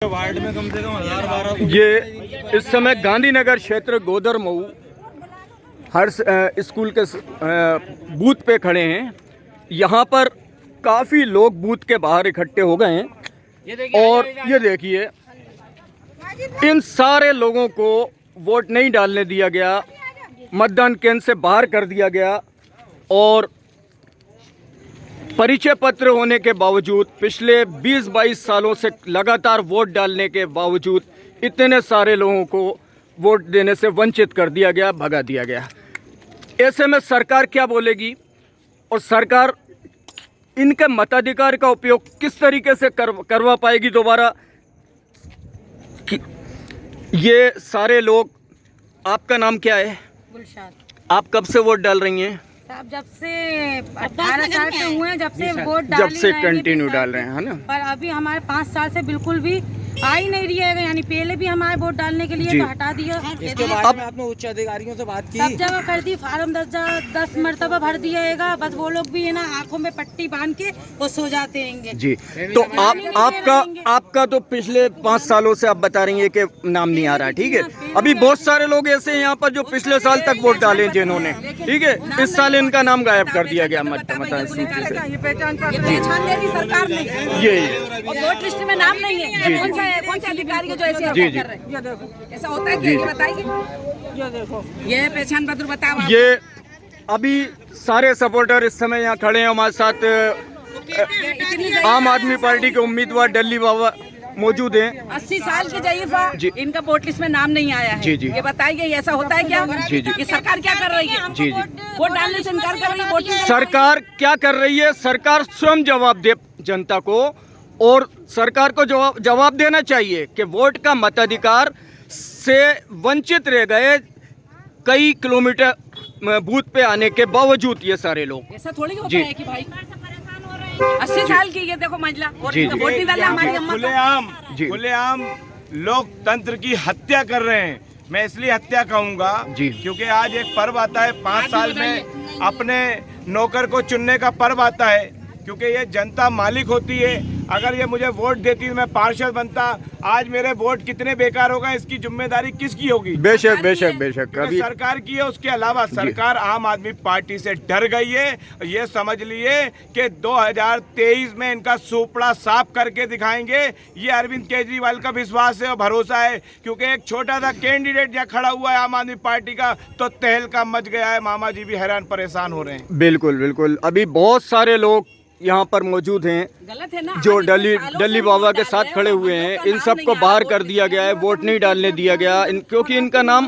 Ward में कम से कम 1000-1200 ये इस समय गांधीनगर क्षेत्र गोदर मऊ हर स्कूल के बूथ पे खड़े हैं। यहाँ पर काफ़ी लोग बूथ के बाहर इकट्ठे हो गए हैं और ये देखिए इन सारे लोगों को वोट नहीं डालने दिया गया, मतदान केंद्र से बाहर कर दिया गया और परिचय पत्र होने के बावजूद पिछले 20-22 सालों से लगातार वोट डालने के बावजूद इतने सारे लोगों को वोट देने से वंचित कर दिया गया, भगा दिया गया। ऐसे में सरकार क्या बोलेगी और सरकार इनके मताधिकार का उपयोग किस तरीके से करवा पाएगी दोबारा? ये सारे लोग, आपका नाम क्या है? गुलशाद। आप कब से वोट डाल रही हैं? साहब जब से 18 साल के हुए हैं, जब से वोट जब से कंटिन्यू डाल रहे हैं ना। पर अभी हमारे 5 साल से बिल्कुल भी आ ही नहीं रही है, यानी पहले भी हमारे वोट डालने के लिए तो हटा दिया। इसके बारे में आपने उच्च अधिकारियों से बात की? सब जगह कर दी, फार्म 10 मरतबा भर दिया है, बस वो लोग भी है ना आंखों में पट्टी बांध के वो सो जाते हैं जी। तो आपका तो पिछले 5 सालों से आप बता रही हैं कि नाम नहीं आ रहा है, ठीक है। अभी बहुत सारे लोग ऐसे हैं यहाँ पर जो पिछले साल तक वोट डाले जिन्होंने, ठीक है, इस साल इनका नाम गायब कर दिया गया मतदाता सूची से। पहचान दे दी सरकार ने, ये वोट लिस्ट में नाम नहीं है। कौन से अधिकारी जो ऐसे जी कर रहे हैं? ऐसा होता है क्या? ये बताइए। ये देखो, ये पहचान पत्र बताओ। ये अभी सारे सपोर्टर इस समय यहाँ खड़े हैं हमारे साथ। आम आदमी पार्टी के उम्मीदवार डल्ली बाबा मौजूद हैं। 80 साल के जयीफा, इनका वोट लिस्ट में नाम नहीं आया है। जी जी। ये बताइए ऐसा होता है क्या? जी जी। ये सरकार क्या कर रही है? जी जी। वोट डालने से इनकार कर रही है। वोट सरकार क्या कर रही है? सरकार स्वयं जवाब दे जनता को, और सरकार को जवाब देना चाहिए कि वोट का मताधिकार से वंचित रह गए कई किलोमीटर बूथ पे आने के बावजूद ये सारे लोग। ऐसा थोड़ी होता है कि भाई 80 साल की ये देखो महिला और वोट नहीं डाला हमारी अम्मा। खुलेआम लोकतंत्र की हत्या कर रहे हैं। मैं इसलिए हत्या कहूँगा क्योंकि आज एक पर्व आता है, 5 साल में अपने नौकर को चुनने का पर्व आता है, क्योंकि ये जनता मालिक होती है। अगर ये मुझे वोट देती तो मैं पार्षद बनता। आज मेरे वोट कितने बेकार होगा, इसकी जिम्मेदारी किसकी होगी? बेशक बेशक बेशक अभी सरकार की है। उसके अलावा सरकार आम आदमी पार्टी से डर गई है। ये समझ लिए कि 2023 में इनका सुपड़ा साफ करके दिखाएंगे। ये अरविंद केजरीवाल का विश्वास है और भरोसा है, क्योंकि एक छोटा सा कैंडिडेट यहाँ खड़ा हुआ है आम आदमी पार्टी का, तो तहलका मच गया है। मामा जी भी हैरान परेशान हो रहे हैं। बिल्कुल बिल्कुल। अभी बहुत सारे लोग यहाँ पर मौजूद हैं, गलत है ना, जो डल्ली बाबा के साथ खड़े हुए हैं। इन सबको बाहर कर दिया गया है, वोट नहीं डालने दिया गया, क्योंकि इनका नाम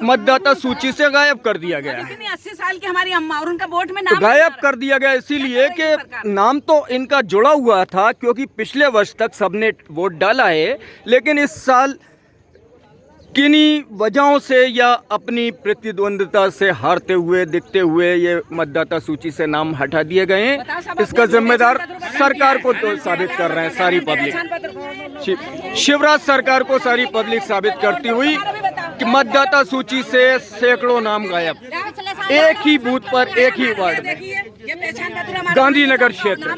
मतदाता सूची से गायब कर दिया गया है। 80 साल की हमारी अम्मा और उनका वोट में नाम गायब कर दिया गया इसीलिए कि नाम तो इनका जुड़ा हुआ था, क्योंकि पिछले वर्ष तक सबने वोट डाला है, लेकिन इस साल किन्हीं वजहों से या अपनी प्रतिद्वंद्विता से हारते हुए दिखते हुए ये मतदाता सूची से नाम हटा दिए गए हैं। इसका जिम्मेदार सरकार को तो साबित कर रहे हैं सारी पब्लिक। शिवराज सरकार को सारी पब्लिक साबित करती हुई कि मतदाता सूची से सैकड़ों नाम गायब, एक ही बूथ पर, एक ही वार्ड में, गांधीनगर क्षेत्र,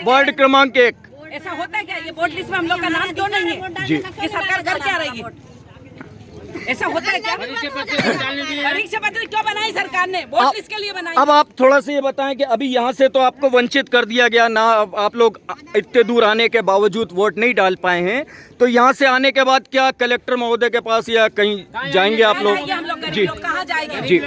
वार्ड क्रमांक 1। ऐसा होता है क्या? ये वोट लिस्ट में हम लोग का नाम क्यों नहीं है? जी। ये सरकार कर क्या रही है? ऐसा होता है क्या? परीक्षा पत्र क्यों बनाई सरकार ने? वोट लिस्ट के लिए बनाई। अब आप थोड़ा सा ये बताएं कि अभी यहाँ से तो आपको वंचित कर दिया गया ना, आप लोग इतने दूर आने के बावजूद वोट नहीं डाल पाए हैं, तो यहाँ से आने के बाद क्या कलेक्टर महोदय के पास या कहीं जाएंगे आप लोग? जी कहाँ जाएंगे? जी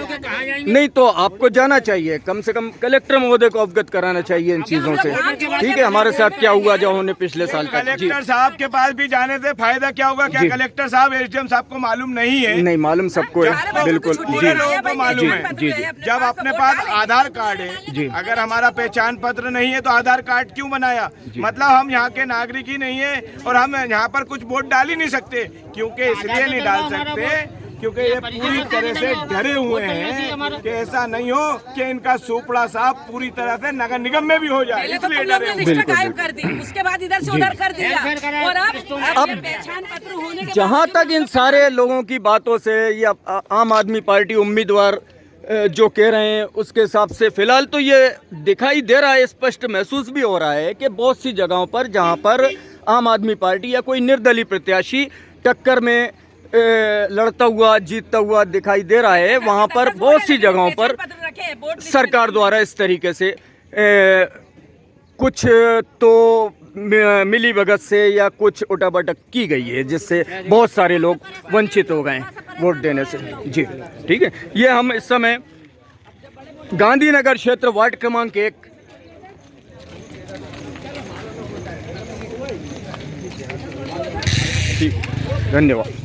नहीं, तो आपको जाना चाहिए, कम से कम कलेक्टर महोदय को अवगत कराना चाहिए इन चीजों से, ठीक है, हमारे साथ क्या हुआ जो उन्होंने पिछले साल तक। कलेक्टर साहब के पास भी जाने से फायदा क्या होगा? क्या कलेक्टर साहब, एसडीएम साहब को मालूम नहीं है? नहीं, मालूम सबको है, बिल्कुल। पूरे लोगों को मालूम है। जी। जब अपने पास आधार कार्ड है जी, अगर हमारा पहचान पत्र नहीं है तो आधार कार्ड क्यों बनाया? मतलब हम यहाँ के नागरिक ही नहीं है और हम यहाँ पर कुछ वोट डाल ही नहीं सकते। क्योंकि इसलिए नहीं डाल सकते क्योंकि ये पूरी तरह से डरे हुए हैं कि ऐसा नहीं हो कि इनका सुपड़ा साफ पूरी तरह से नगर निगम में भी हो जाए, इसलिए डरे हुए हैं। गायब कर दी, उसके बाद इधर से उधर कर दिया, और अब पहचान पत्र होने के जहाँ तक इन सारे लोगों की बातों से या आम आदमी पार्टी उम्मीदवार जो कह रहे हैं उसके हिसाब से फिलहाल तो ये दिखाई दे रहा है, स्पष्ट महसूस भी हो रहा है कि बहुत सी जगहों पर जहाँ पर आम आदमी पार्टी या कोई निर्दलीय प्रत्याशी टक्कर में लड़ता हुआ जीतता हुआ दिखाई दे रहा है। वहाँ पर बहुत सी जगहों पर सरकार द्वारा इस तरीके से कुछ तो मिली भगत से या कुछ उठापटक की गई है, जिससे बहुत सारे लोग वंचित हो गए वोट देने से। जी ठीक है, ये हम इस समय गांधीनगर क्षेत्र वार्ड क्रमांक 1 ठीक, धन्यवाद।